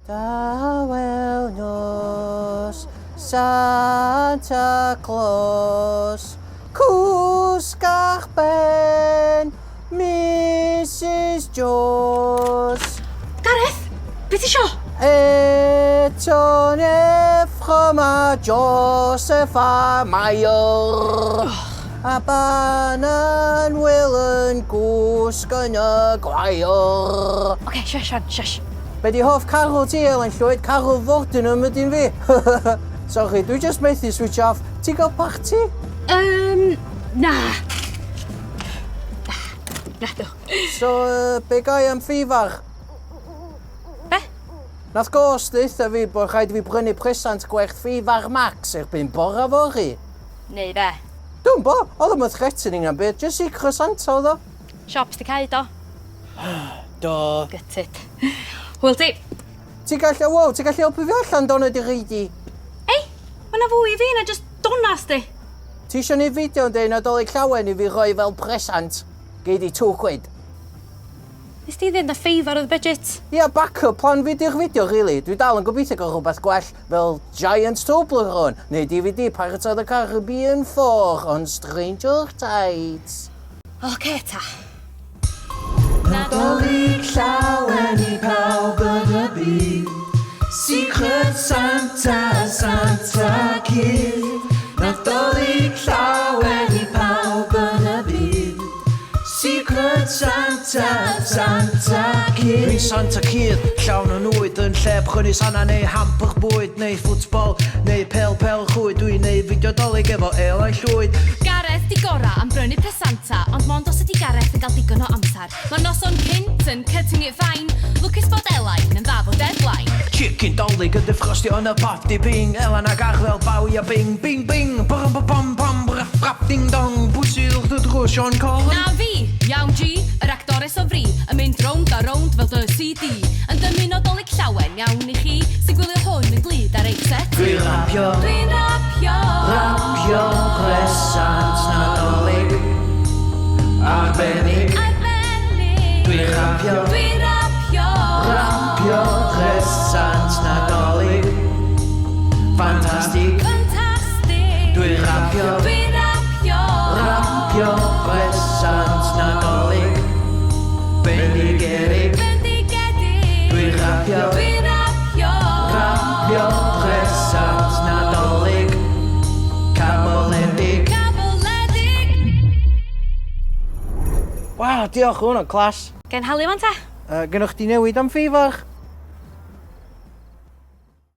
Dawel nos Santa Claus, cwsgach ben Mrs Jones. Gareth, beth isio? Eto neffchom a Joseph a Mair. A banan Wil yn gwsg yn y gwair. Oce, shush. Be di hoff carw ti, Elen Llwyd? Carw fodyn am ydyn fi. Sorry, dwi just methu switch off. Ti gael party? Na. Na, do. So, be gai am ffifar? Be? Nath gos ddeitha fi bod rhaid fi brynu presant gwerth ffifar Max erbyn bora fori. Neu be? Dwi'n bo, oedd yn threatening am beth, just Secret Santa oedd o. Siops di cael do? Do. Gutted. Hwyl ti. Ti'n gallu helpu fi allan donna di reidi? Ei, mae'na fwy i fi na just donas di. Ti eisiau ni fideo yn dweud Nadolig Llawen i fi roi fel presant? Gei di £2. Nes ti ddim na ffeifar o'r budget? Ia, backup plan fi di'r fideo, really. Dwi dal yn gobeithio gael rhywbeth gwell fel Giant Toblerone neu DVD Pirates of the Caribbean 4 on Stranger Tides. Oce, ta. Nadolig Llawen i pawb yn y byd. Secret Santa, Santa Kid. Nadolig Llawen i pawb yn y byd. Secret Santa, Santa Kid. Dwi'n Santa Kid, llawn yn wyd yn lle prynu sana neu hamper bwyd neu ffwtbol neu pel chwyd. Dwi'n neu fideo dolyg efo Elen Llwyd. Gareth di gora am brynu presanta, ond mond os ydi Gareth yn cael digon o amser. Mae'r noson cynt yn cutting it fine, lwcus bod Elain yn dda fo deadline. Chicken dolyg yn defrostio yn y party bing. Elen ag Arddel bawi a bing, bing, bing. Brum, brum, brum, brap, brap, ding dong. Pwysi wrth y drws Sean Corn. Na fi, iawn G, yr actores o fri, yn mynd rownd a rownd fel dy CD. Yn dymuno Dolig Llawen, iawn i chi, sy'n gwylio hwn yn glid ar eich set. Dwi'n rapio presant Nadolig arbennig. Dwi'n rapio presant Nadolig ffantastig. Dwi'n rapio presant Nadolig bendigedig. Dwi'n rapio presant Nadolig caboledig. Waw, diolch, hwnna'n clas. Gen halu fan ta? Gynnwch chi newid am ffifar?